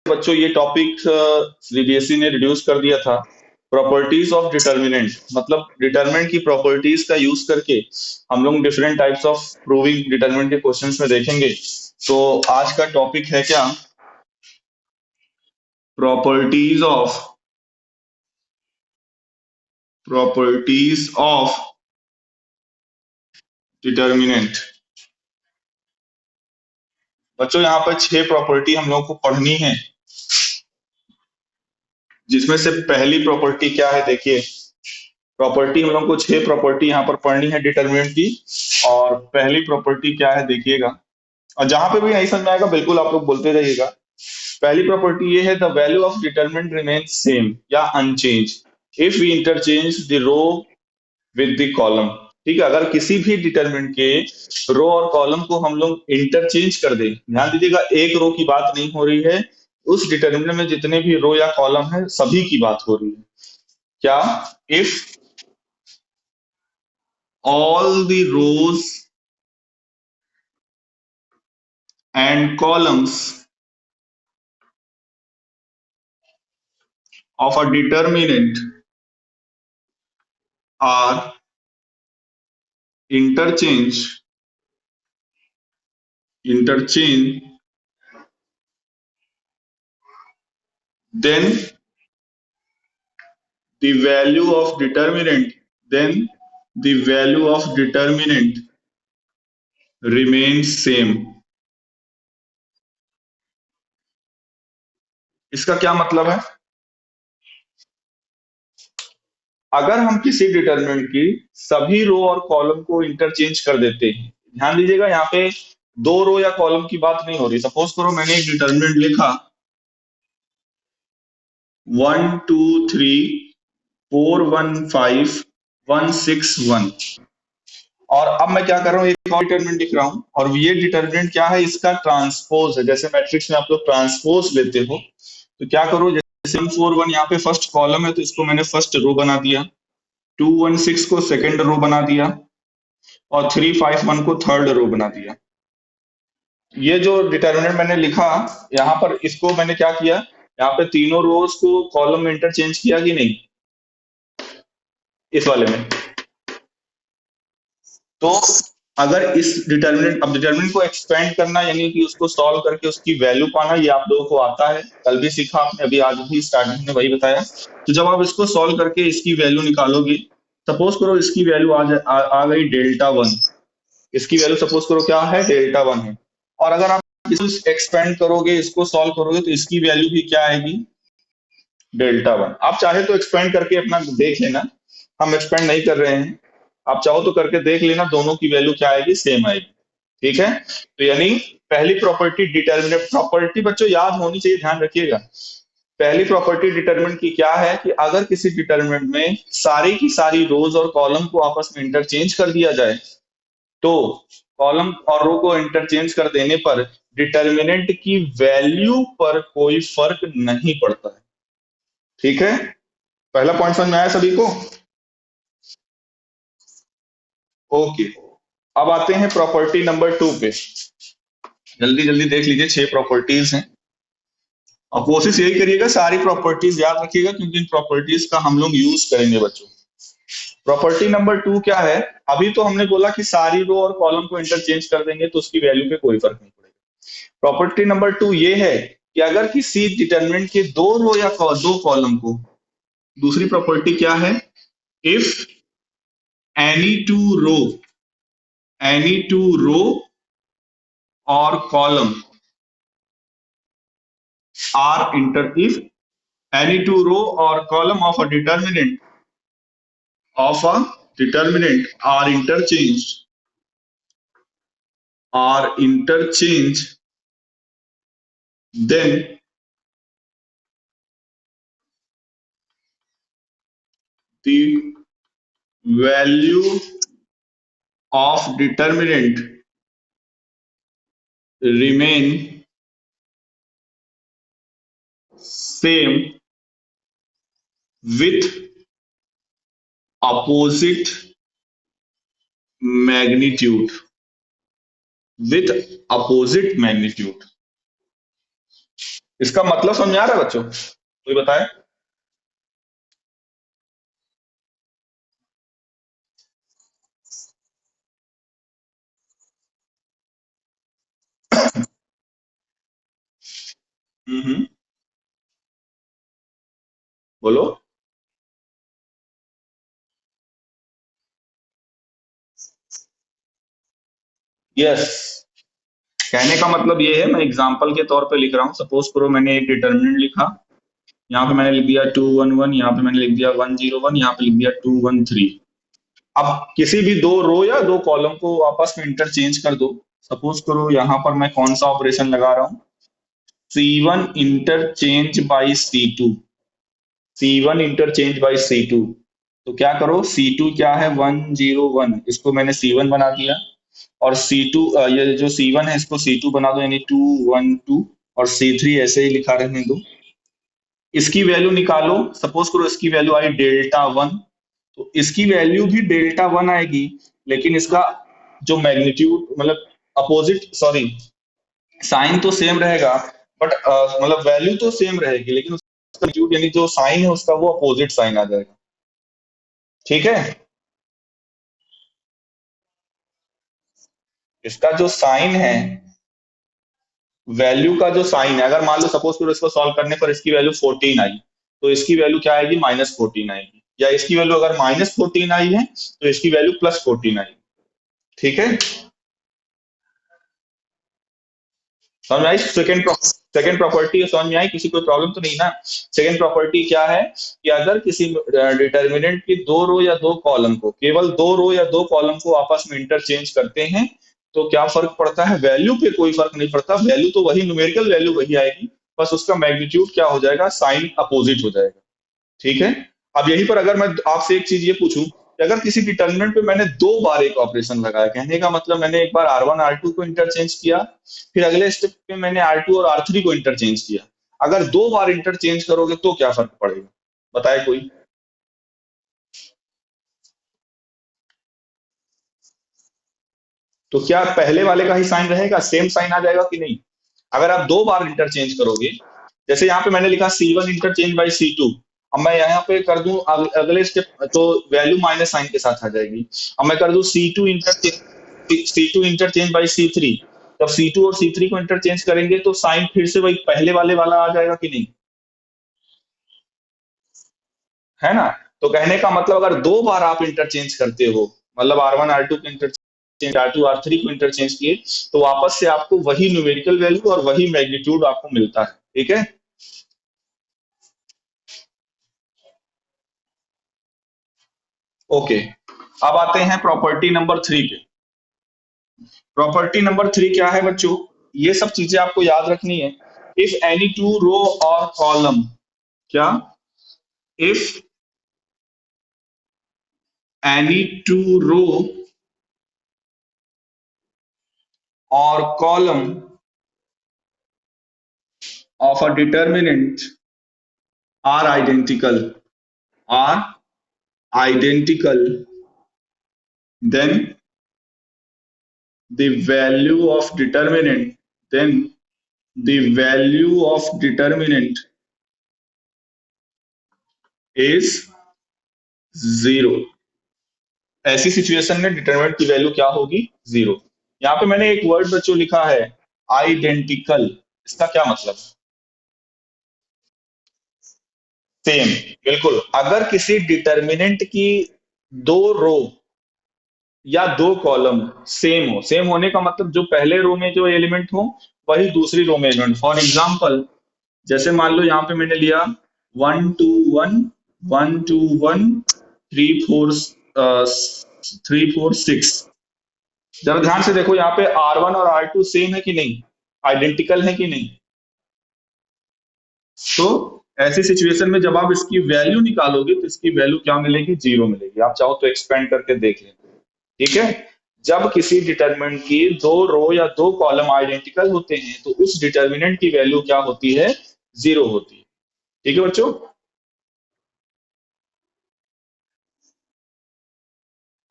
बच्चों ये topic CBSE ने रिड्यूस कर दिया था। प्रॉपर्टीज ऑफ डिटर्मिनेंट, मतलब डिटर्मिनेंट की प्रॉपर्टीज का यूज करके हम लोग different types of proving determinant के क्वेश्चंस में देखेंगे। तो आज का टॉपिक है क्या? Properties of determinant. बच्चों यहाँ पर 6 प्रॉपर्टी हम लोग को पढ़नी है, जिसमें से पहली प्रॉपर्टी क्या है? देखिए, प्रॉपर्टी हम लोग को 6 प्रॉपर्टी यहाँ पर पढ़नी है डिटर्मिनेंट की। और पहली प्रॉपर्टी क्या है देखिएगा, और जहां पे भी नहीं समझ में आएगा बिल्कुल आप लोग बोलते रहिएगा। पहली प्रॉपर्टी ये है, the value of determinant remains same या unchanged if we interchange the row with the column. ठीक है, अगर किसी भी डिटर्मिनेंट के रो और कॉलम को हम लोग इंटरचेंज कर दें, ध्यान दीजिएगा एक रो की बात नहीं हो रही है, उस डिटर्मिनेंट में जितने भी रो या कॉलम है सभी की बात हो रही है। क्या? If all the rows and columns of a determinant are interchanged, then the value of determinant, then the value of determinant remains same। इसका क्या मतलब है? अगर हम किसी डिटर्मिनेंट की सभी रो और कॉलम को इंटरचेंज कर देते हैं, ध्यान दीजिएगा यहाँ पे दो रो या कॉलम की बात नहीं हो रही। सपोज करो मैंने एक डिटर्मिनेंट लिखा 1 2 3 4 1 5 1 6 1, और अब मैं क्या कर रहा हूँ, एक और डिटर्मिनेंट लिख रहा हूँ, और ये डिटर्मिनेंट क्या है? इसका ट्रांसपोज है। जैसे मैट्रिक्स में आप लोग ट्रांसपोज लेते हो, तो क्या करो, जैसे 1 4 1 यहाँ पे फर्स्ट कॉलम है तो इसको मैंने फर्स्ट रो बना दिया, 2 1 6 को सेकंड रो बना दिया, और 3 5 1 को थर्ड रो बना दिया। ये जो डिटर्मिनेंट मैंने लिखा यहाँ पर, इसको मैंने क्या किया, यहाँ पे तीनों रोज को कॉलम में इंटरचेंज किया कि नहीं? इस वाले में। तो अगर इस डिटर्मिनेंट, अब डिटर्मिनेंट को एक्सपेंड करना यानी कि उसको सॉल्व करके उसकी वैल्यू पाना, ये आप लोगों को आता है, कल भी सीखा आपने, अभी आज भी स्टार्टिंग में वही बताया। तो जब आप इसको सॉल्व करके इसकी वैल्यू निकालोगे, सपोज करो इसकी वैल्यू आ गई डेल्टा 1। इसकी वैल्यू सपोज करो क्या है? डेल्टा 1 है। और अगर आप इसको एक्सपेंड करोगे, इसको सॉल्व करोगे, तो इसकी वैल्यू भी क्या आएगी? डेल्टा 1। आप चाहे तो एक्सपेंड करके अपना देख लेना, हम एक्सपेंड नहीं कर रहे हैं, आप चाहो तो करके देख लेना, दोनों की वैल्यू क्या आएगी? सेम आएगी। ठीक है, तो यानी पहली प्रॉपर्टी डिटर्मिनेंट प्रॉपर्टी बच्चों याद होनी चाहिए, ध्यान रखिएगा। पहली प्रॉपर्टी डिटर्मिनेंट की क्या है कि अगर किसी डिटर्मिनेंट में सारी की सारी रोज और कॉलम को आपस में इंटरचेंज कर दिया जाए, तो कॉलम और रो को इंटरचेंज कर देने पर डिटर्मिनेंट की वैल्यू पर कोई फर्क नहीं पड़ता है। ठीक है, पहला पॉइंट समझ में आया सभी को? ओके, अब आते हैं प्रॉपर्टी नंबर 2 पे। जल्दी जल्दी देख लीजिए, 6 प्रॉपर्टीज हैं, और कोशिश यही करिएगा सारी प्रॉपर्टीज याद रखिएगा, क्योंकि इन प्रॉपर्टीज का हम लोग यूज करेंगे बच्चों। प्रॉपर्टी नंबर 2 क्या है? अभी तो हमने बोला कि सारी रो और कॉलम को इंटरचेंज कर देंगे तो उसकी वैल्यू पे कोई फर्क नहीं पड़ेगा। प्रॉपर्टी नंबर 2 ये है कि अगर किसी डिटरमिनेंट के दो रो या दो कॉलम को, दूसरी प्रॉपर्टी क्या है? इफ एनी टू रो और column are if any two row or column of a determinant are interchanged, then the value of determinant remain same with opposite magnitude, with opposite magnitude। इसका मतलब समझ में आ रहा है बच्चों, कोई बताए? हम्म। बोलो। यस, कहने का मतलब ये है, मैं एग्जांपल के तौर पे लिख रहा हूँ। सपोज करो मैंने एक डिटर्मिनेंट लिखा, यहाँ पे मैंने लिख दिया 211, यहाँ पे मैंने लिख दिया 101, यहाँ पे लिख दिया 213। अब किसी भी दो रो या दो कॉलम को आपस में इंटरचेंज कर दो। सपोज करो यहाँ पर मैं कौन सा ऑपरेशन लगा रहा हूँ, C1 interchange by C2, C1 interchange by C2। तो क्या करो, C2 क्या है, 101, इसको मैंने C1 बना दिया। और C2, ये जो C1 है इसको C2 बना दो, यानी 212। और C3 ऐसे ही लिखा रहने दो। इसकी वैल्यू निकालो। सपोज करो इसकी वैल्यू आई डेल्टा 1, तो इसकी वैल्यू भी डेल्टा 1 आएगी। लेकिन इसका जो मैग्नीट्यूड, मतलब अपोजिट, सॉरी, साइन तो सेम रहेगा, बट मतलब वैल्यू तो सेम रहेगी, लेकिन उसका मैग्नीट्यूड यानी जो साइन है उसका वो अपोजिट साइन आ जाएगा। ठीक है। इसका जो साइन है, वैल्यू का जो साइन है, अगर मान लो सपोज करो इसको सॉल्व करने पर इसकी वैल्यू 14 आई, तो इसकी वैल्यू क्या आएगी, -14 आएगी। या इसकी वैल्यू अगर -14 आई है तो इसकी वैल्यू +14 आएगी। ठीक है। समझ में आई? सेकंड प्रॉपर्टी समझ में आई? किसी कोई प्रॉब्लम तो नहीं ना? सेकंड प्रॉपर्टी क्या है कि अगर किसी डिटर्मिनेंट की दो रो या दो कॉलम को, केवल दो रो या दो कॉलम को आपस में इंटरचेंज करते हैं, तो क्या फर्क पड़ता है, वैल्यू पे कोई फर्क नहीं पड़ता, वैल्यू तो वही, न्यूमेरिकल वैल्यू वही आएगी, बस उसका मैग्नीट्यूड क्या हो जाएगा, साइन अपोजिट हो जाएगा। ठीक है। अब यहीं पर अगर मैं आपसे एक चीज ये पूछूं कि अगर किसी डिटर्मिनेंट पे मैंने दो बार एक ऑपरेशन लगाया, कहने का मतलब मैंने एक बार R1 R2 को इंटरचेंज किया, फिर अगले स्टेप पे मैंने R2 और R3 को इंटरचेंज किया। अगर दो बार इंटरचेंज करोगे तो क्या फर्क पड़ेगा, बताए कोई? तो क्या पहले वाले का ही साइन रहेगा, सेम साइन आ जाएगा कि नहीं? अगर आप दो बार इंटरचेंज करोगे, जैसे यहाँ पे मैंने लिखा C1 इंटरचेंज बाई C2, अब मैं यहाँ पे कर दूं अगले स्टेप, तो वैल्यू माइनस साइन के साथ आ जाएगी। अब मैं कर दूं C2 इंटरचेंज बाई C3, जब C2 और C3 को इंटरचेंज करेंगे तो साइन फिर से वही पहले वाले वाला आ जाएगा कि नहीं? है ना? तो कहने का मतलब अगर दो बार आप इंटरचेंज करते हो, मतलब R1 R2 को इंटरचेंज, R2 R3 को इंटरचेंज किए, तो वापस से आपको वही न्यूमेरिकल वैल्यू और वही मैग्नीट्यूड आपको मिलता है। ठीक है। ओके। अब आते हैं प्रॉपर्टी नंबर 3 पे। प्रॉपर्टी नंबर 3 क्या है बच्चों? ये सब चीजें आपको याद रखनी है। इफ एनी टू रो और कॉलम, क्या, इफ एनी टू रो और column of a determinant are identical, then the value of determinant then the value of determinant is zero. ऐसी सिचुएशन में डिटरमिनेंट की वैल्यू क्या होगी, जीरो। यहाँ पे मैंने एक वर्ड बच्चों लिखा है, आइडेंटिकल। इसका क्या मतलब? सेम। बिल्कुल, अगर किसी डिटर्मिनेंट की दो रो या दो कॉलम सेम हो, सेम होने का मतलब जो पहले रो में जो एलिमेंट हो वही दूसरी रो में एलिमेंट। फॉर एग्जाम्पल, जैसे मान लो यहाँ पे मैंने लिया 1 2 1, 1 2 1, 3 4 6। जरा ध्यान से देखो, यहाँ पे R1 और R2 सेम है कि नहीं, आइडेंटिकल है कि नहीं? तो ऐसी सिचुएशन में जब आप इसकी वैल्यू निकालोगे तो इसकी वैल्यू क्या मिलेगी, जीरो मिलेगी। आप चाहो तो एक्सपेंड करके देख लें। ठीक है। जब किसी डिटर्मिनेंट की दो रो या दो कॉलम आइडेंटिकल होते हैं तो उस डिटर्मिनेंट की वैल्यू क्या होती है, जीरो होती है। ठीक है बच्चों।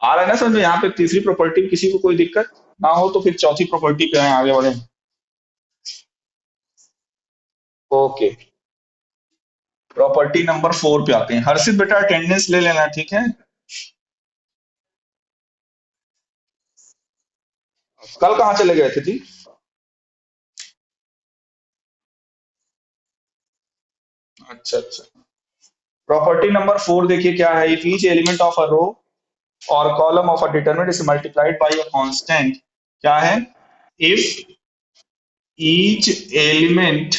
आ रहा है ना समझ में? यहाँ पे तीसरी प्रॉपर्टी, किसी को कोई दिक्कत ना हो तो फिर चौथी प्रॉपर्टी पे आए, आगे बढ़े। ओके, प्रॉपर्टी नंबर 4 पे आते हैं। हर्षित बेटा अटेंडेंस ले लेना, ठीक है। कल कहाँ चले गए थे जी? अच्छा अच्छा। प्रॉपर्टी नंबर 4 देखिए क्या है। If each element of a row और column of a determinant is multiplied by a constant, क्या है? If each element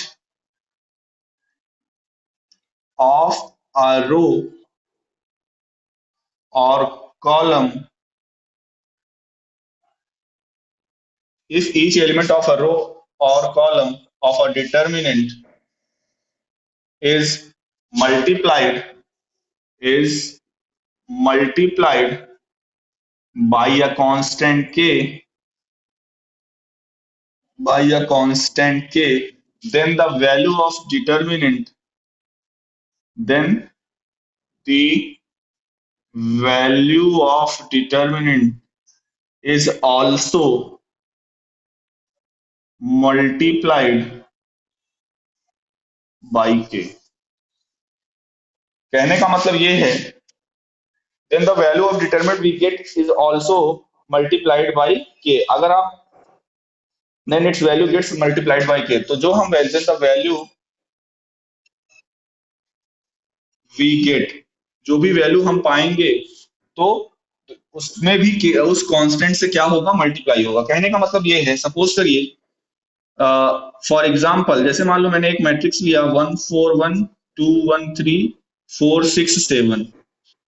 of a row और column, if each element of a row or column of a determinant is multiplied is multiplied by a constant k, then the value of determinant, then the value of determinant is also multiplied by k। कहने का मतलब ये है, then the value of determinant we get is also multiplied by k। अगर आप then its value gets multiplied by k, तो जो हम value the value we get, जो भी वैल्यू हम पाएंगे, तो उसमें भी उस कांस्टेंट से क्या होगा? मल्टीप्लाई होगा। कहने का मतलब ये है, सपोज करिए फॉर एग्जांपल, जैसे मान लो मैंने एक मैट्रिक्स लिया 1 4 1 2 1 3 4 6 7,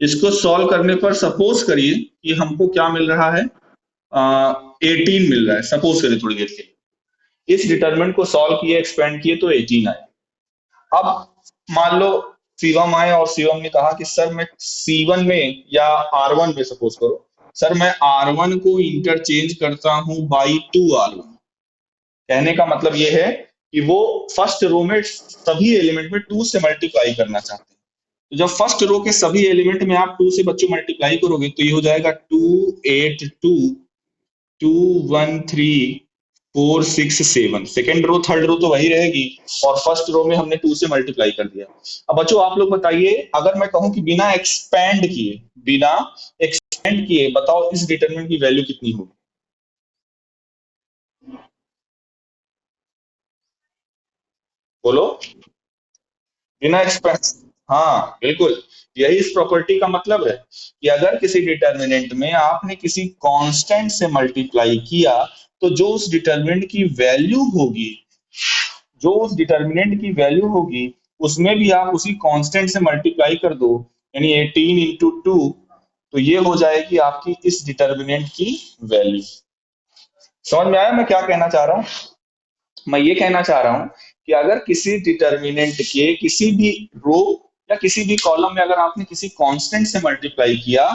इसको सॉल्व करने पर सपोज करिए कि हमको क्या मिल रहा है? 18 मिल रहा है, सपोज करिए थोड़ी देर के लिए। इस डिटरमिनेंट को सॉल्व किए, एक्सपेंड किए, तो 18 आए। अब मान लो शिवम आए और शिवम ने कहा कि सर मैं C1 में या R1 में, सपोज करो सर मैं R1 को इंटरचेंज करता हूं बाई 2R1। कहने का मतलब ये है कि वो फर्स्ट रो में सभी एलिमेंट में 2 से मल्टीप्लाई करना चाहते हैं। तो जब फर्स्ट रो के सभी एलिमेंट में आप 2 से बच्चों मल्टीप्लाई करोगे, तो ये हो जाएगा 2 8 2 2 1 3 4 6 7। सेकेंड रो थर्ड रो तो वही रहेगी, और फर्स्ट रो में हमने 2 से मल्टीप्लाई कर दिया। अब बच्चों आप लोग बताइए, अगर मैं कहूं कि बिना एक्सपेंड किए बताओ इस डिटरमिनेंट की वैल्यू कितनी होगी? बोलो। बिना एक्सपेंड, हाँ बिल्कुल। यही इस प्रॉपर्टी का मतलब है कि अगर किसी डिटरमिनेंट में आपने किसी कांस्टेंट से मल्टीप्लाई किया, तो जो उस डिटरमिनेंट की वैल्यू होगी, उसमें भी आप उसी कांस्टेंट से मल्टीप्लाई कर दो, यानी 18 × 2, तो ये हो जाएगी आपकी इस डिटरमिनेंट की वैल्यू। समझ में आया मैं क्या कहना चाह रहा हूँ? मैं ये कहना चाह रहा हूं कि अगर किसी डिटरमिनेंट के किसी भी रो या किसी भी कॉलम में अगर आपने किसी कांस्टेंट से मल्टीप्लाई किया,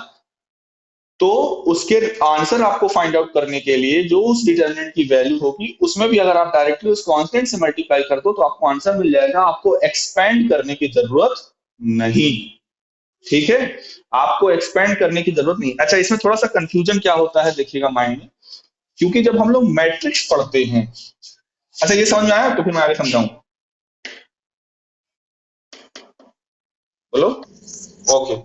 तो उसके आंसर आपको फाइंड आउट करने के लिए जो उस डिटरमिनेंट की वैल्यू होगी, उसमें भी अगर आप डायरेक्टली उस कांस्टेंट से मल्टीप्लाई कर दो, तो आपको आंसर मिल जाएगा। आपको एक्सपेंड करने की जरूरत नहीं। ठीक है, आपको एक्सपेंड करने की जरूरत नहीं। अच्छा, इसमें थोड़ा सा कंफ्यूजन क्या होता है देखिएगा माइंड में, क्योंकि जब हम लोग मैट्रिक्स पढ़ते हैं, अच्छा ये समझ में आया तो फिर मैं आगे समझाऊं। बोलो। ओके,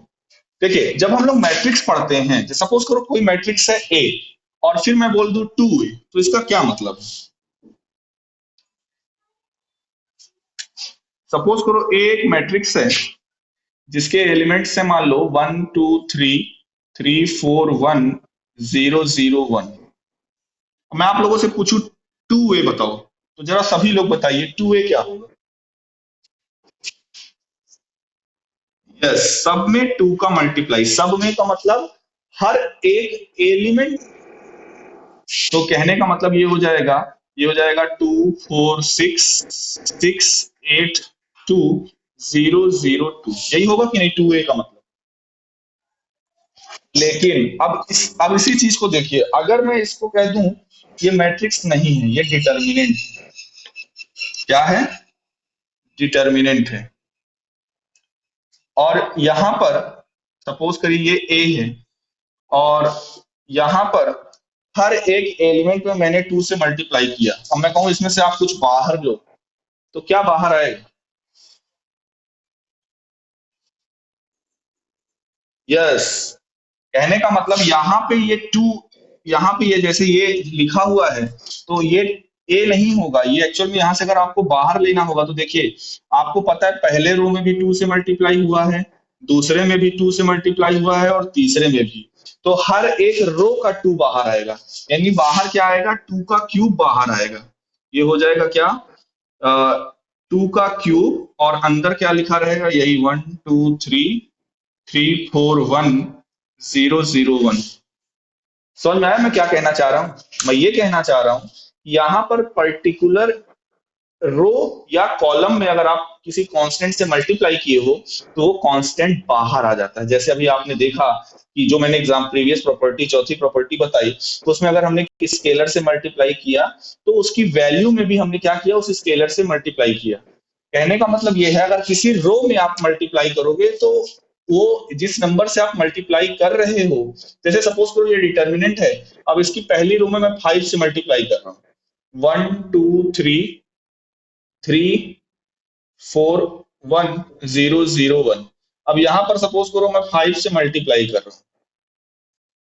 देखिए जब हम लोग मैट्रिक्स पढ़ते हैं, सपोज करो कोई मैट्रिक्स है ए, और फिर मैं बोल दूं 2A, तो इसका क्या मतलब है? सपोज करो ए एक मैट्रिक्स है जिसके एलिमेंट्स है मान लो 1 2 3 3 4 1 0 0 1। मैं आप लोगों से पूछूं 2A बताओ, तो जरा सभी लोग बताइए 2A क्या होगा? यस, सब में 2 का मल्टीप्लाई, सब में का मतलब हर एक एलिमेंट। तो कहने का मतलब ये हो जाएगा 2 4 6 6 8 2 0 0 2, यही होगा कि नहीं 2A का मतलब? लेकिन अब इसी चीज को देखिए, अगर मैं इसको कह दूं ये मैट्रिक्स नहीं है, ये डिटर्मिनेंट, क्या है? डिटर्मिनेंट है। और यहां पर सपोज करिए ये ए है, और यहां पर हर एक एलिमेंट में मैंने 2 से मल्टीप्लाई किया। अब मैं कहूं इसमें से आप कुछ बाहर लो, तो क्या बाहर आएगा? यस, कहने का मतलब यहाँ पे ये टू, यहाँ पे ये जैसे ये लिखा हुआ है, तो ये ए नहीं होगा, ये एक्चुअल में यहाँ से अगर आपको बाहर लेना होगा तो देखिए, आपको पता है पहले रो में भी टू से मल्टीप्लाई हुआ है, दूसरे में भी टू से मल्टीप्लाई हुआ है, और तीसरे में भी। तो हर एक रो का टू बाहर आएगा, यानी बाहर क्या आएगा, टू का क्यूब बाहर आएगा। ये हो जाएगा क्या, टू का क्यूब, और अंदर क्या लिखा रहेगा, यही 1 2 3 3 4 1 0 0 1। समझ में आया मैं क्या कहना चाह रहा हूं? मैं ये कहना चाह रहा हूं, यहां पर पर्टिकुलर रो या कॉलम में अगर आप किसी कांस्टेंट से मल्टीप्लाई किए हो, तो वो कांस्टेंट बाहर आ जाता है। जैसे अभी आपने देखा कि जो मैंने एग्जाम प्रीवियस प्रॉपर्टी, चौथी प्रॉपर्टी बताई, तो उसमें अगर हमने स्केलर से मल्टीप्लाई किया, तो उसकी वैल्यू में भी हमने क्या किया, उस स्केलर से मल्टीप्लाई किया। कहने का मतलब ये है, अगर किसी रो में आप मल्टीप्लाई करोगे, तो वो जिस नंबर से आप मल्टीप्लाई कर रहे हो, जैसे सपोज करो ये डिटर्मिनेंट है, अब इसकी पहली रो में मैं 5 से मल्टीप्लाई कर रहा हूँ, 1 2 3 3 4 1 0 0 1। अब यहां पर सपोज करो मैं 5 से मल्टीप्लाई कर रहा हूँ,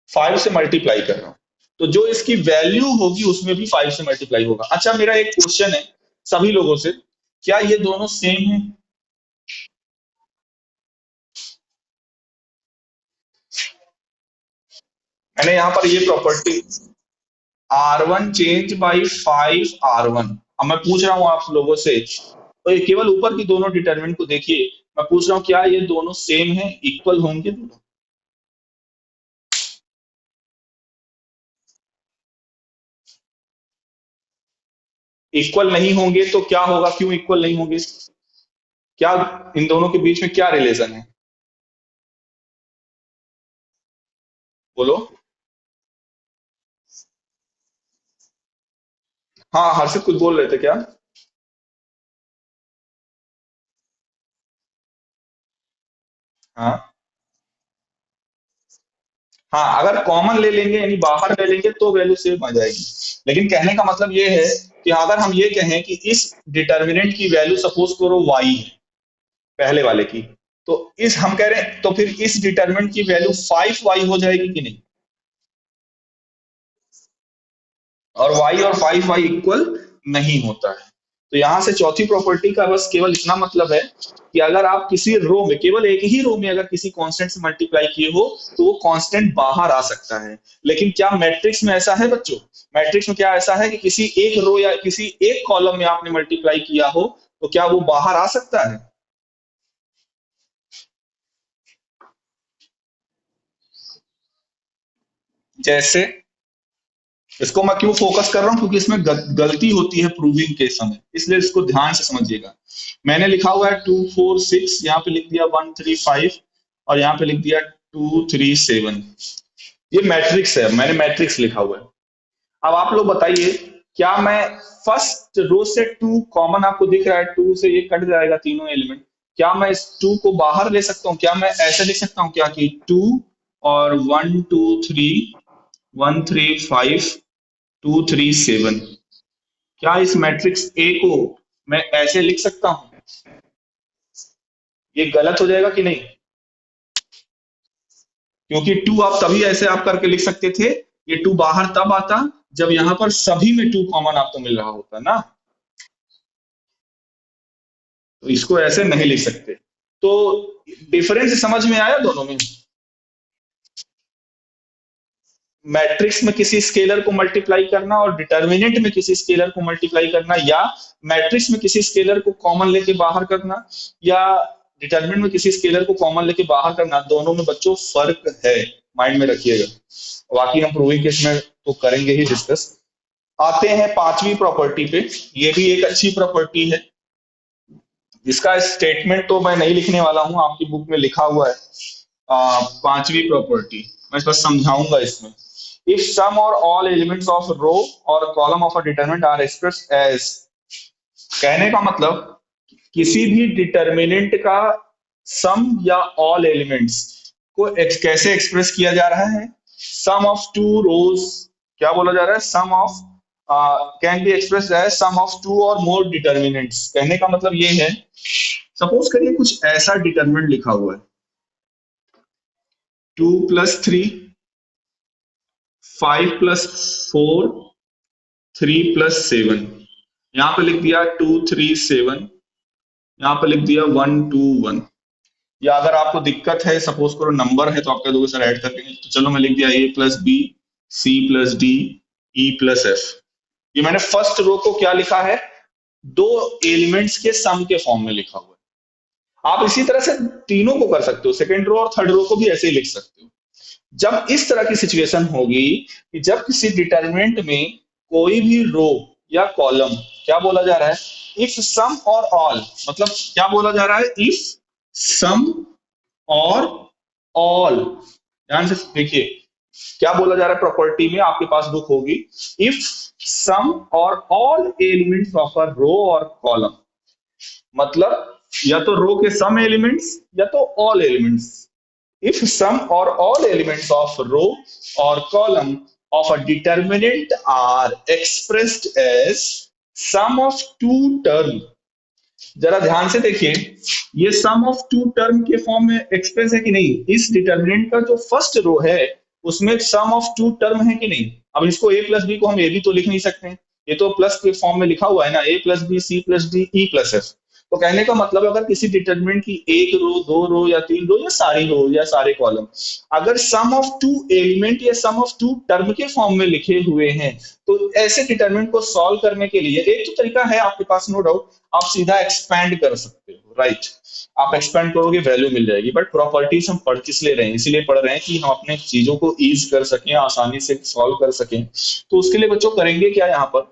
5 से मल्टीप्लाई कर रहा हूँ, तो जो इसकी वैल्यू होगी उसमें भी 5 से मल्टीप्लाई होगा। अच्छा, मेरा एक क्वेश्चन है सभी लोगों से, क्या ये दोनों सेम है? मैंने यहाँ पर ये property R1 change by 5 R1, अब मैं पूछ रहा हूँ आप लोगों से, तो ये केवल ऊपर की दोनों डिटरमिनेंट को देखिए, मैं पूछ रहा हूँ क्या ये दोनों सेम है, इक्वल होंगे दोनों? इक्वल नहीं होंगे तो क्या होगा, क्यों इक्वल नहीं होंगे, क्या इन दोनों के बीच में क्या रिलेशन है, बोलो। हाँ, हर्षित कुछ बोल रहे थे क्या? हाँ हाँ, अगर कॉमन ले लेंगे यानी बाहर ले लेंगे तो वैल्यू सेम आ जाएगी, लेकिन कहने का मतलब ये है कि अगर हम ये कहें कि इस डिटर्मिनेंट की वैल्यू सपोज करो y है, पहले वाले की, तो इस हम कह रहे हैं, तो फिर इस डिटर्मिनेंट की वैल्यू 5y हो जाएगी कि नहीं? और y और 5y इक्वल नहीं होता है। तो यहां से चौथी प्रॉपर्टी का बस केवल इतना मतलब है कि अगर आप किसी रो में, केवल एक ही रो में अगर किसी कांस्टेंट से मल्टीप्लाई किए हो, तो वो कांस्टेंट बाहर आ सकता है। लेकिन क्या मैट्रिक्स में ऐसा है बच्चों? मैट्रिक्स में क्या ऐसा है कि किसी एक रो या किसी एक कॉलम में आपने मल्टीप्लाई किया हो, तो क्या वो बाहर आ सकता है? जैसे, इसको मैं क्यों फोकस कर रहा हूं, क्योंकि इसमें गलती होती है प्रूविंग के समय, इसलिए इसको ध्यान से समझिएगा। मैंने लिखा हुआ है 2 4 6, यहाँ पे लिख दिया 1 3 5, और यहाँ पे लिख दिया 2 3 7। ये मैट्रिक्स है, मैंने मैट्रिक्स लिखा हुआ है। अब आप लोग बताइए, क्या मैं फर्स्ट रो से टू कॉमन आपको दिख रहा है, टू से ये कट जाएगा तीनों एलिमेंट, क्या मैं इस टू को बाहर ले सकता हूँ? क्या मैं ऐसे लिख सकता हूँ क्या कि टू और 1 2 3 1 3 5 2 3 7, क्या इस मैट्रिक्स ए को मैं ऐसे लिख सकता हूँ? ये गलत हो जाएगा कि नहीं? क्योंकि टू आप तभी ऐसे आप करके लिख सकते थे, ये टू बाहर तब आता जब यहां पर सभी में टू कॉमन आपको मिल रहा होता ना, तो इसको ऐसे नहीं लिख सकते। तो डिफरेंस समझ में आया दोनों में? मैट्रिक्स में किसी स्केलर को मल्टीप्लाई करना और डिटर्मिनेंट में किसी स्केलर को मल्टीप्लाई करना, या मैट्रिक्स में किसी स्केलर को कॉमन लेके बाहर करना, या डिटर्मिनेंट में किसी स्केलर को कॉमन लेके बाहर करना, दोनों में बच्चों फर्क है, माइंड में रखिएगा। बाकी हम प्रूविंग केस में तो करेंगे ही डिस्कस। आते हैं पांचवी प्रॉपर्टी पे, ये भी एक अच्छी प्रॉपर्टी है, इसका स्टेटमेंट तो मैं नहीं लिखने वाला हूं, आपकी बुक में लिखा हुआ है। पांचवी प्रॉपर्टी मैं बस समझाऊंगा इसमें। इफ सम और ऑल एलिमेंट्स ऑफ रो और column of a determinant are expressed as, कहने का मतलब किसी भी डिटरमिनेंट का सम या ऑल एलिमेंट्स को कैसे एक्सप्रेस किया जा रहा है, सम ऑफ टू रोज, क्या बोला जा रहा है, sum of can be expressed as sum of two और मोर डिटर्मिनेंट्स। कहने का मतलब ये है, सपोज करिए कुछ ऐसा डिटर्मिनेंट लिखा हुआ है, 2 + 3, 5 + 4, 3 + 7। यहाँ पे लिख दिया 2 3 7, यहाँ पे लिख दिया 1 2 1। या अगर आपको दिक्कत है, सपोज करो नंबर है तो आप कह दोगे सर ऐड कर देंगे, तो चलो मैं लिख दिया A + B, C + D, E + F। ये मैंने फर्स्ट रो को क्या लिखा है, दो एलिमेंट्स के सम के फॉर्म में लिखा हुआ है। आप इसी तरह से तीनों को कर सकते हो, सेकेंड रो और थर्ड रो को भी ऐसे ही लिख सकते हो। जब इस तरह की सिचुएशन होगी कि जब किसी डिटरमिनेंट में कोई भी रो या कॉलम, क्या बोला जा रहा है, इफ सम और ऑल, मतलब क्या बोला जा रहा है, इफ सम और ऑल। ध्यान से देखिए क्या बोला जा रहा है, प्रॉपर्टी में आपके पास बुक होगी, इफ सम और all elements of a row और कॉलम, मतलब या तो रो के सम एलिमेंट्स या तो all elements. if some or all elements of row or column of a determinant are expressed as sum of two term। जरा ध्यान से देखिए, ये सम ऑफ टू टर्म के फॉर्म में एक्सप्रेस है कि नहीं, इस डिटर्मिनेंट का जो फर्स्ट रो है उसमें सम ऑफ टू टर्म है कि नहीं। अब इसको A + B को हम ए भी तो लिख नहीं सकते, ये तो प्लस के फॉर्म में लिखा हुआ है ना, A + B, C + D, E + F। तो कहने का मतलब अगर किसी डिटर्मिनेंट की एक रो, दो रो या तीन रो या सारी रो या सारे कॉलम अगर सम ऑफ टू एलिमेंट या सम ऑफ टू टर्म के फॉर्म में लिखे हुए हैं, तो ऐसे डिटर्मिनेंट को सॉल्व करने के लिए एक तो तरीका है आपके पास, नो डाउट, आप सीधा एक्सपैंड कर सकते हो, राइट। आप एक्सपैंड करोगे वैल्यू मिल जाएगी, बट प्रॉपर्टीज हम पढ़ किस ले रहे हैं, इसीलिए पढ़ रहे हैं कि हम अपने चीजों को ईज कर सकें, आसानी से सॉल्व कर सकें। तो उसके लिए बच्चों करेंगे क्या, यहाँ पर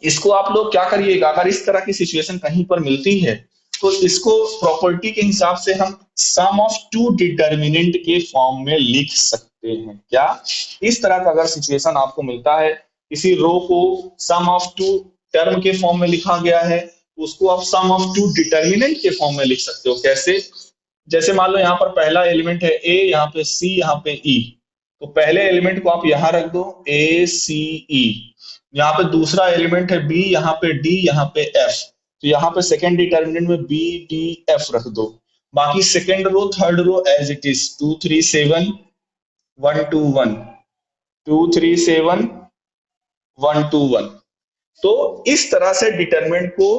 इसको आप लोग क्या करिएगा, अगर इस तरह की सिचुएशन कहीं पर मिलती है तो इसको प्रॉपर्टी के हिसाब से हम सम ऑफ टू डिटर्मिनेंट के फॉर्म में लिख सकते हैं। क्या इस तरह का अगर सिचुएशन आपको मिलता है, किसी रो को सम ऑफ टू टर्म के फॉर्म में लिखा गया है, तो उसको आप सम ऑफ टू डिटर्मिनेंट के फॉर्म में लिख सकते हो। कैसे, जैसे मान लो यहाँ पर पहला एलिमेंट है ए, यहाँ पे सी, यहाँ पे ई, तो पहले एलिमेंट को आप यहाँ रख दो A C E। यहाँ पे दूसरा एलिमेंट है बी, यहाँ पे डी, यहाँ पे एफ, तो यहाँ पे सेकेंड डिटर्मिनेंट में B D F रख दो। बाकी second row third row as it is 2 3 7 1 2 1, 2 3 7 1 2 1। तो इस तरह से डिटरमिनेंट को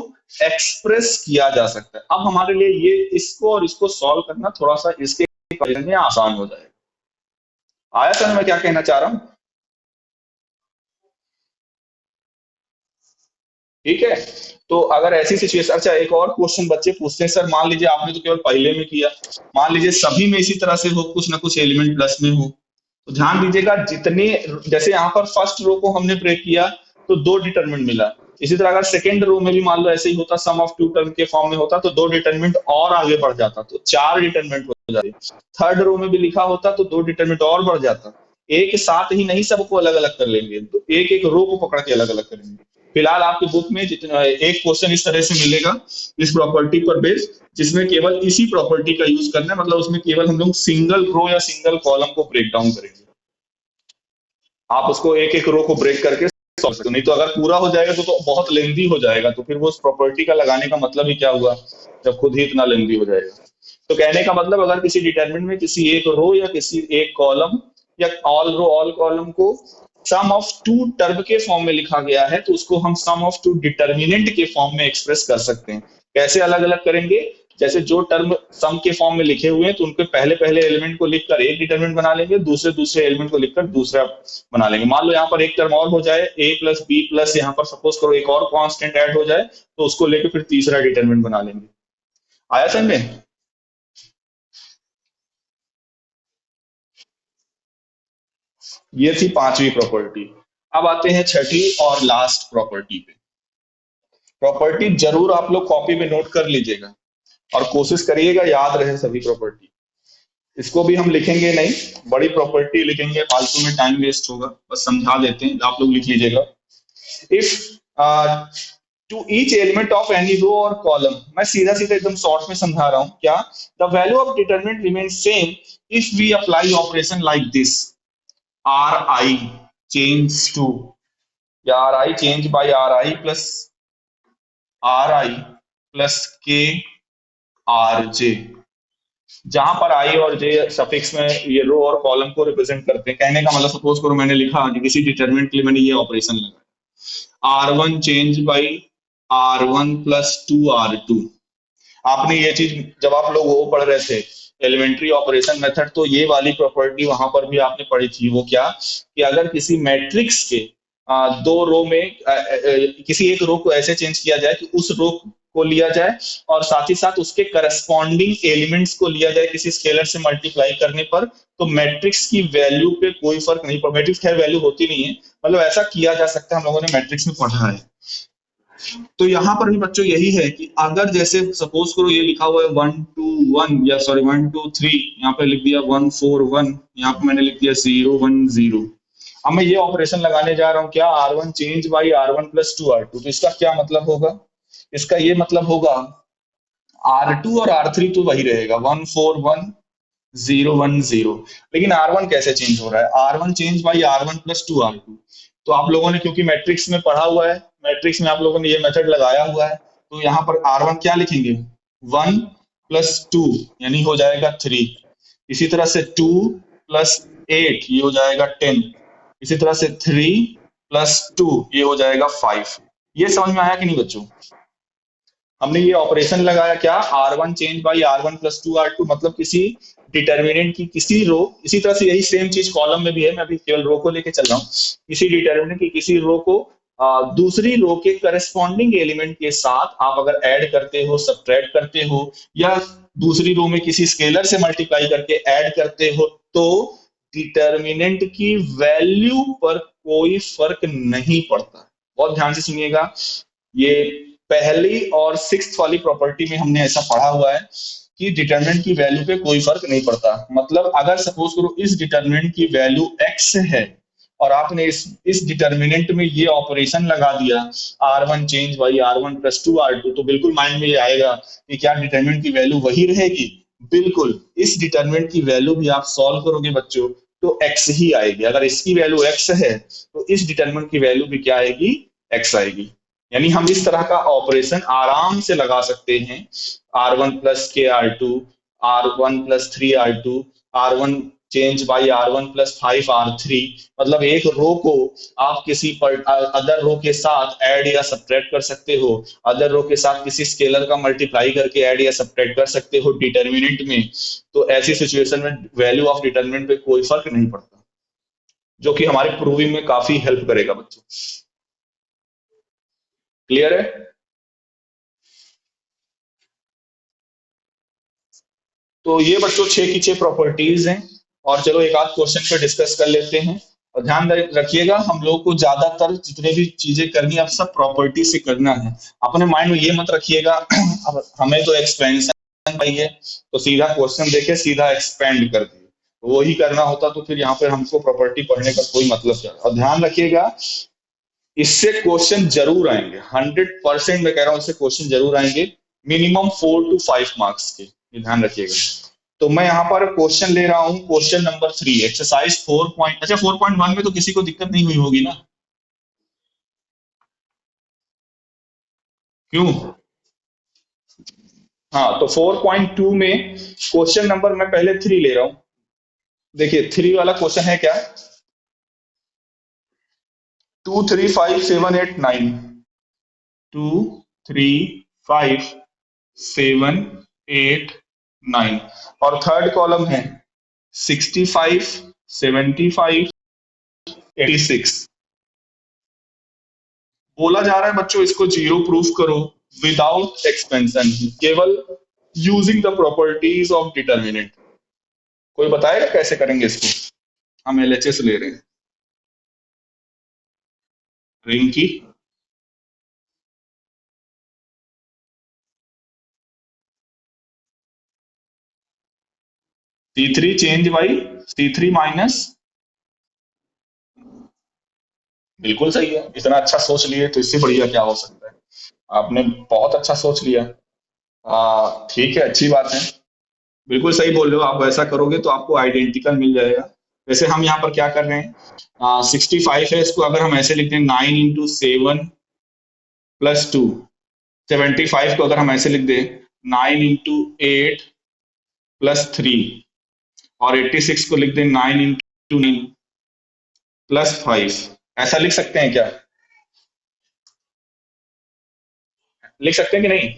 एक्सप्रेस किया जा सकता है। अब हमारे लिए ये इसको और इसको सॉल्व करना थोड़ा सा इसके कंपैरिजन में आसान हो जाएगा। आया सर मैं क्या कहना चाह रहा हूँ, ठीक है। तो अगर ऐसी सिचुएशन, अच्छा एक और क्वेश्चन बच्चे पूछते हैं, सर मान लीजिए आपने तो केवल पहले में किया, मान लीजिए सभी में इसी तरह से हो, कुछ ना कुछ एलिमेंट प्लस में हो, तो ध्यान दीजिएगा जितने, जैसे यहाँ पर फर्स्ट रो को हमने ब्रेक किया तो दो डिटरमिनेंट मिला, इसी तरह अगर सेकंड रो में भी मान लो ऐसे ही होता, सम ऑफ टू टर्म के फॉर्म में होता तो दो डिटरमिनेंट और आगे बढ़ जाता, तो चार डिटरमिनेंट हो जाते। थर्ड रो में भी लिखा होता तो दो डिटरमिनेंट और बढ़ जाता। एक साथ ही नहीं सबको अलग अलग कर लेंगे, तो एक एक रो को पकड़ के अलग अलग करेंगे। फिलहाल आपकी बुक में जितना एक क्वेश्चन इस तरह से मिलेगा इस प्रॉपर्टी पर बेस्ड, जिसमें केवल इसी प्रॉपर्टी का यूज करना है, मतलब उसमें केवल हम लोग सिंगल रो या सिंगल कॉलम को ब्रेक डाउन करेंगे। आप उसको एक एक रो को ब्रेक करके सॉल्व सकते हो, नहीं तो अगर पूरा हो जाएगा तो बहुत लेंदी हो जाएगा, तो फिर वो उस प्रॉपर्टी का लगाने का मतलब ही क्या हुआ, जब खुद ही इतना लेंदी हो जाएगा। तो कहने का मतलब अगर किसी डिटरमिनेंट में किसी एक रो या किसी एक कॉलम या ऑल रो ऑल कॉलम को सम ऑफ टू टर्म के फॉर्म में लिखा गया है, तो उसको हम सम ऑफ टू डिटर्मिनेंट के फॉर्म में एक्सप्रेस कर सकते हैं। कैसे अलग अलग करेंगे, जैसे जो टर्म सम के फॉर्म में लिखे हुए हैं तो उनके पहले पहले एलिमेंट को लिखकर एक डिटरमिनेंट बना लेंगे, दूसरे दूसरे एलिमेंट को लिखकर दूसरा बना लेंगे। मान लो यहाँ पर एक टर्म और हो जाए A + B+, यहाँ पर सपोज करो एक और कांस्टेंट ऐड हो जाए, तो उसको लेकर फिर तीसरा डिटरमिनेंट बना लेंगे। आया समझ में। ये थी पांचवी प्रॉपर्टी। अब आते हैं छठी और लास्ट प्रॉपर्टी पे। प्रॉपर्टी जरूर आप लोग कॉपी में नोट कर लीजिएगा और कोशिश करिएगा याद रहे सभी प्रॉपर्टी। इसको भी हम लिखेंगे नहीं, बड़ी प्रॉपर्टी लिखेंगे, फालतू में टाइम वेस्ट होगा, बस समझा देते हैं, आप लोग लिख लीजिएगा। If to each element of any row और कॉलम, मैं सीधा सीधा एकदम शॉर्ट में समझा रहा हूं, क्या the value of determinant remain same if we apply operation like this, RI change to या R I change by R I plus के आर जे, जहां पर आई और जे सफिक्स में ये रो और कॉलम को रिप्रेजेंट करते हैं। कहने का मतलब सपोज करो मैंने लिखा कि किसी डिटरमिनेंट के लिए मैंने ये ऑपरेशन लगाया, R one change by R one plus two R two. आपने ये चीज जब आप लोग वो पढ़ रहे थे एलिमेंट्री ऑपरेशन मेथड, तो ये वाली प्रॉपर्टी वहां पर भी आपने पढ़ी थी। वो क्या कि अगर किसी मैट्रिक्स के दो रो में किसी एक रो को ऐसे चेंज किया जाए कि उस रो को लिया जाए और साथ ही साथ उसके करस्पॉन्डिंग एलिमेंट्स को लिया जाए किसी स्केलर से मल्टीप्लाई करने पर, तो मैट्रिक्स की वैल्यू पे कोई फर्क नहीं पड़ता। मैट्रिक्स खैर वैल्यू होती नहीं है, मतलब ऐसा किया जा सकता है, हम लोगों ने मैट्रिक्स में पढ़ा है। तो यहाँ पर भी बच्चों यही है कि अगर जैसे सपोज करो ये लिखा हुआ है 1 2 1 या सॉरी 1 2 3, यहाँ पे लिख दिया 1 4 1, यहाँ पे मैंने लिख दिया 0 1 0। अब मैं ये ऑपरेशन लगाने जा रहा हूँ क्या, R one change by R one plus two R two. तो इसका क्या मतलब होगा, इसका ये मतलब होगा आर टू और आर थ्री तो वही रहेगा 1 4 1 0 1 0, लेकिन आर वन कैसे चेंज हो रहा है, R one change by R one plus two R two. तो आप लोगों ने क्योंकि मैट्रिक्स में पढ़ा हुआ है, मैट्रिक्स में आप लोगों ने ये मेथड लगाया हुआ है, तो यहाँ पर आर वन क्या लिखेंगे 1 + 2 यानी हो जाएगा 3। इसी तरह से 2 + 8 ये हो जाएगा 10। इसी तरह से 3 + 2 ये हो जाएगा 5। ये समझ में आया कि नहीं बच्चों। हमने ये ऑपरेशन लगाया क्या, R one change by R one plus two R two, मतलब किसी डिटर्मिनेंट की किसी रो, इसी तरह से यही सेम चीज कॉलम में भी है, मैं अभी केवल रो को लेके चल रहा हूँ। किसी डिटर्मिनेंट की किसी रो को दूसरी रो के करस्पॉन्डिंग एलिमेंट के साथ आप अगर ऐड करते हो, सब्ट्रैक्ट करते हो, या दूसरी रो में किसी स्केलर से मल्टीप्लाई करके ऐड करते हो, तो डिटर्मिनेंट की वैल्यू पर कोई फर्क नहीं पड़ता। बहुत ध्यान से सुनिएगा, ये पहली और सिक्स्थ वाली प्रॉपर्टी में हमने ऐसा पढ़ा हुआ है कि डिटरमिनेंट की वैल्यू पे कोई फर्क नहीं पड़ता। मतलब अगर सपोज करो इस डिटरमिनेंट की वैल्यू x है और आपने इस डिटरमिनेंट में ये ऑपरेशन लगा दिया R one change by R one plus two R two, तो बिल्कुल माइंड में ये आएगा कि क्या डिटरमिनेंट की वैल्यू वही रहेगी। बिल्कुल, इस डिटरमिनेंट की वैल्यू भी आप सॉल्व करोगे बच्चों तो x ही आएगी। अगर इसकी वैल्यू x है तो इस डिटरमिनेंट की वैल्यू भी क्या आएगी, x आएगी। यानी हम इस तरह का ऑपरेशन आराम से लगा सकते हैं, आर वन प्लस के R two, R one plus three R two, R one change by R one plus five R three. मतलब एक रो को आप किसी अदर रो के साथ ऐड या सब्ट्रैक्ट कर सकते हो, अदर रो के साथ किसी स्केलर का मल्टीप्लाई करके ऐड या सब्ट्रैक्ट कर सकते हो डिटर्मिनेंट में। तो ऐसी सिचुएशन में वैल्यू ऑफ डिटर्मिनेंट पे कोई फर्क नहीं पड़ता, जो कि हमारे प्रूविंग में काफी हेल्प करेगा बच्चों। क्लियर है। तो ये बच्चों 6 की 6 प्रॉपर्टीज हैं, और चलो एक आध क्वेश्चन पे डिस्कस कर लेते हैं। और ध्यान रखिएगा, हम लोग को ज्यादातर जितने भी चीजें करनी है अब सब प्रॉपर्टी से करना है। अपने माइंड में ये मत रखिएगा अब हमें तो एक्सपेंशन चाहिए तो सीधा क्वेश्चन देके सीधा एक्सपेंड कर दिए, वही करना होता तो फिर यहाँ पे हमको प्रॉपर्टी पढ़ने का कोई मतलब क्या। और ध्यान रखिएगा इससे क्वेश्चन जरूर आएंगे, 100% मैं कह रहा हूँ इससे क्वेश्चन जरूर आएंगे, मिनिमम 4 to 5 मार्क्स के, ये ध्यान रखिएगा। तो मैं यहाँ पर क्वेश्चन ले रहा हूँ, क्वेश्चन नंबर 3 एक्सरसाइज 4 अच्छा 4.1 में तो किसी को दिक्कत नहीं हुई होगी ना, क्यों। हाँ तो 4.2 में क्वेश्चन नंबर मैं पहले 3 ले रहा हूँ। देखिए 3 वाला क्वेश्चन है क्या, 2 3 5 7 8 9, 2 3 5 7 8 9, और थर्ड कॉलम है 65 75 86। बोला जा रहा है बच्चों इसको जीरो प्रूफ करो विदाउट एक्सपेंशन, केवल using the properties of determinant. कोई बताएगा कैसे करेंगे इसको, हम एलएचएस ले रहे हैं Rinki. C3 change by C3 minus, बिल्कुल सही है, इतना अच्छा सोच लिए तो इससे बढ़िया क्या हो सकता है। आपने बहुत अच्छा सोच लिया। ठीक है, अच्छी बात है, बिल्कुल सही बोल रहे हो। आप ऐसा करोगे तो आपको आइडेंटिकल मिल जाएगा, वैसे हम यहाँ पर क्या कर रहे हैं, 65 है, इसको अगर हम ऐसे लिखते हैं 9 × 7 + 2, 75 को अगर हम ऐसे लिख दें 9 × 8 + 3, और 86 को लिख दें 9 × 9 + 5, ऐसा लिख सकते हैं क्या? लिख सकते हैं कि नहीं?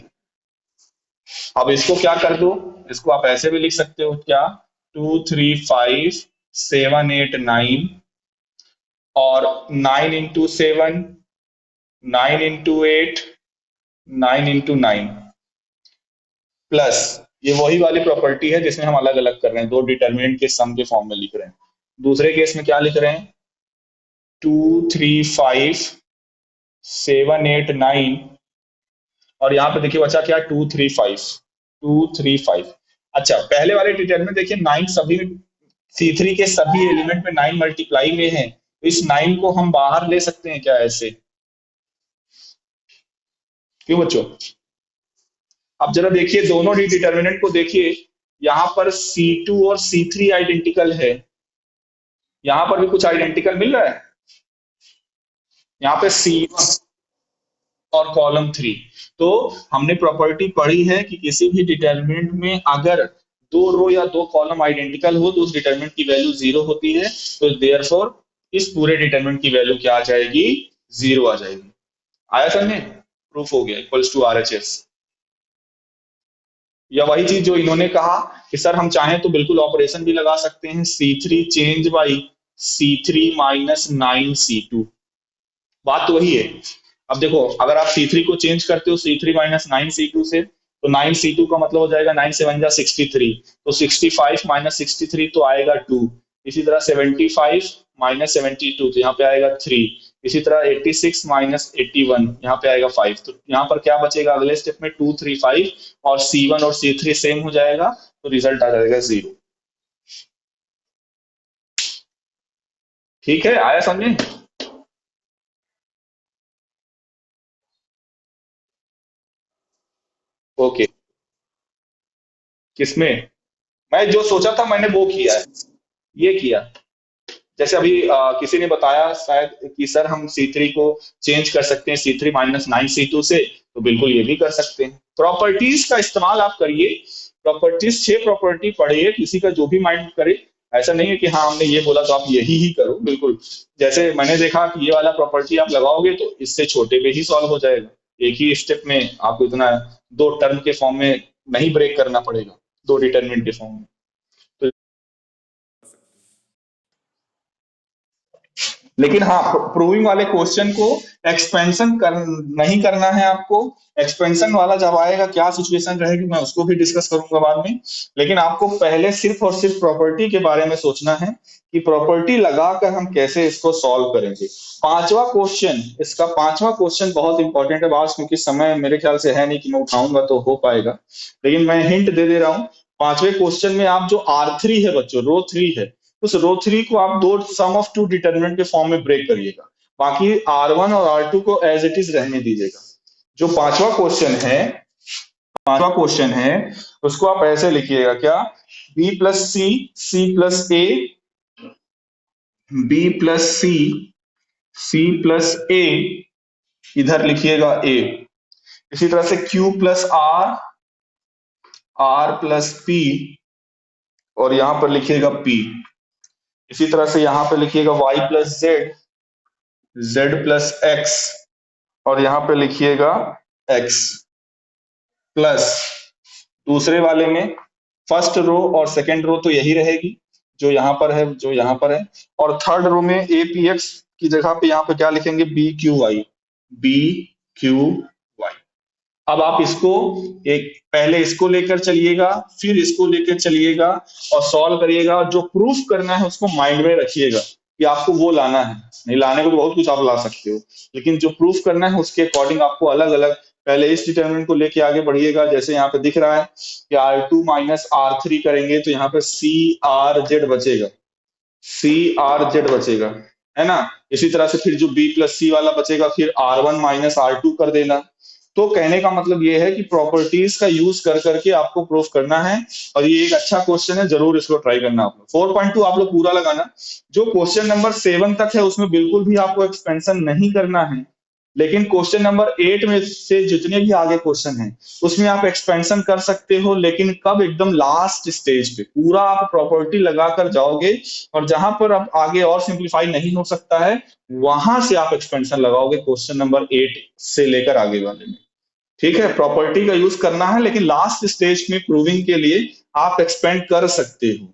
अब इसको क्या कर दो, इसको आप ऐसे भी लिख सकते हो क्या, 2 3 5 7 8 9, और 9 × 7 9 × 8 9 × 9, प्लस ये वही वाली प्रॉपर्टी है जिसमें हम अलग अलग कर रहे हैं, दो डिटर्मिनेंट के सम के फॉर्म में लिख रहे हैं। दूसरे केस में क्या लिख रहे हैं, 2 3 5 7 8 9, और यहाँ पे देखिए बचा क्या, 2 3 5 अच्छा, पहले वाले डिटरमिनेंट देखिए 9 सभी C3 के सभी एलिमेंट में 9 मल्टीप्लाई में है, तो इस 9 को हम बाहर ले सकते हैं क्या ऐसे? क्यों बच्चों? अब जरा देखिए दोनों डिटरमिनेंट को देखिए, यहाँ पर C2 और C3 आइडेंटिकल है, यहाँ पर भी कुछ आइडेंटिकल मिल रहा है, यहाँ पे C1 और कॉलम 3। तो हमने प्रॉपर्टी पढ़ी है कि किसी भी डिटरमिनेंट में अगर दो रो या दो कॉलम आइडेंटिकल हो तो उस डिटरमिनेंट की वैल्यू 0 होती है, तो देयरफॉर इस पूरे डिटरमिनेंट की वैल्यू क्या आ जाएगी, 0 आ जाएगी। आया समझे? प्रूफ हो गया, इक्वल्स टू RHS। या वही चीज जो इन्होंने कहा कि सर हम चाहें तो बिल्कुल ऑपरेशन भी लगा सकते हैं, C3 change by C3 - 9C2, बात तो वही है। अब देखो अगर आप C3 को चेंज करते हो C3 - 9C2 से, तो 9C2 का मतलब हो जाएगा 9 7 जा 63, तो 65 - 63 तो आएगा 2, इसी तरह 75 - 72 तो यहाँ पे आएगा 3, इसी तरह 86 - 81 यहाँ पे आएगा 5, तो यहाँ पर क्या बचेगा अगले स्टेप में, 2 3 5, और C1 और C3 सेम हो जाएगा, तो रिजल्ट आ जाएगा 0। ठीक है, आया समझे? ओके, किसमें? मैं जो सोचा था मैंने वो किया है, ये किया। जैसे अभी किसी ने बताया शायद कि सर हम C3 को चेंज कर सकते हैं C3 - 9C2 से, तो बिल्कुल ये भी कर सकते हैं। प्रॉपर्टीज का इस्तेमाल आप करिए, प्रॉपर्टीज 6 प्रॉपर्टी पढ़िए, किसी का जो भी माइंड करे, ऐसा नहीं है कि हाँ हमने ये बोला तो आप यही ही करो, बिल्कुल। जैसे मैंने देखा कि ये वाला प्रॉपर्टी आप लगाओगे तो इससे छोटे पे ही सॉल्व हो जाएगा, एक ही स्टेप में आपको इतना दो टर्म के फॉर्म में नहीं ब्रेक करना पड़ेगा, दो डिटर्मिनेंट के फॉर्म में। तो लेकिन हाँ, प्रूविंग वाले क्वेश्चन को एक्सपेंशन नहीं करना है आपको। एक्सपेंशन वाला जब आएगा क्या सिचुएशन रहेगी मैं उसको भी डिस्कस करूंगा बाद में, लेकिन आपको पहले सिर्फ और सिर्फ प्रॉपर्टी के बारे में सोचना है कि प्रॉपर्टी लगाकर हम कैसे इसको सॉल्व करेंगे। पांचवा क्वेश्चन, इसका पांचवा क्वेश्चन बहुत इंपॉर्टेंट है बात, क्योंकि समय मेरे ख्याल से है नहीं कि मैं उठाऊंगा तो हो पाएगा, लेकिन मैं हिंट दे दे रहा हूँ। पांचवें क्वेश्चन में आप जो R3 है बच्चों, रो 3 है, उस रो 3 को आप दो सम ऑफ टू डिटरमिनेंट के फॉर्म में ब्रेक करिएगा, बाकी R1 और R2 को एज इट इज रहने दीजिएगा। जो पांचवा क्वेश्चन है उसको आप ऐसे लिखिएगा क्या, B + C C + A, B + C C + A, इधर लिखिएगा A, इसी तरह से Q + R R + P, और यहां पर लिखिएगा P, इसी तरह से यहां पर लिखिएगा Y + Z Z + X, और यहां पे लिखिएगा X, प्लस दूसरे वाले में फर्स्ट रो और सेकंड रो तो यही रहेगी जो यहाँ पर है, जो यहाँ पर है, और थर्ड रो में APX की जगह पे यहाँ पे क्या लिखेंगे, BQY BQY। अब आप इसको एक पहले इसको लेकर चलिएगा, फिर इसको लेकर चलिएगा और सॉल्व करिएगा। जो प्रूफ करना है उसको माइंड में रखिएगा कि आपको वो लाना है, नहीं लाने को तो बहुत कुछ आप ला सकते हो, लेकिन जो प्रूफ करना है उसके अकॉर्डिंग आपको अलग अलग पहले इस डिटरमिनेंट को लेके आगे बढ़िएगा। जैसे यहाँ पे दिख रहा है कि R2 - R3 करेंगे तो यहाँ पे CRZ बचेगा, CRZ बचेगा, है ना। इसी तरह से फिर जो B + C वाला बचेगा, फिर R1 - R2 कर देना, तो कहने का मतलब ये है कि प्रॉपर्टीज का यूज कर करके आपको प्रूफ करना है, और ये एक अच्छा क्वेश्चन है, जरूर इसको ट्राई करना आप लोग। 4.2 आप लोग पूरा लगाना। जो क्वेश्चन नंबर 7 तक है उसमें बिल्कुल भी आपको एक्सपेंशन नहीं करना है, लेकिन क्वेश्चन नंबर 8 में से जितने भी आगे क्वेश्चन हैं उसमें आप एक्सपेंशन कर सकते हो, लेकिन कब? एकदम लास्ट स्टेज पे पूरा आप प्रॉपर्टी लगाकर जाओगे, और जहां पर अब आगे और सिंप्लीफाई नहीं हो सकता है वहां से आप एक्सपेंशन लगाओगे क्वेश्चन नंबर 8 से लेकर आगे वाले में। ठीक है, प्रॉपर्टी का यूज करना है, लेकिन लास्ट स्टेज में प्रूविंग के लिए आप एक्सपेंड कर सकते हो,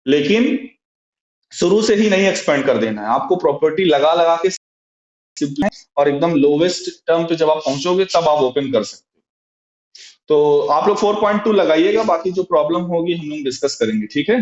लेकिन शुरू से ही नहीं एक्सपेंड कर देना है आपको। प्रॉपर्टी लगा लगा के सिंपल और एकदम लोवेस्ट टर्म पे जब आप पहुंचोगे तब आप ओपन कर सकते हो। तो आप लोग 4.2 लगाइएगा, बाकी जो प्रॉब्लम होगी हम लोग डिस्कस करेंगे, ठीक है।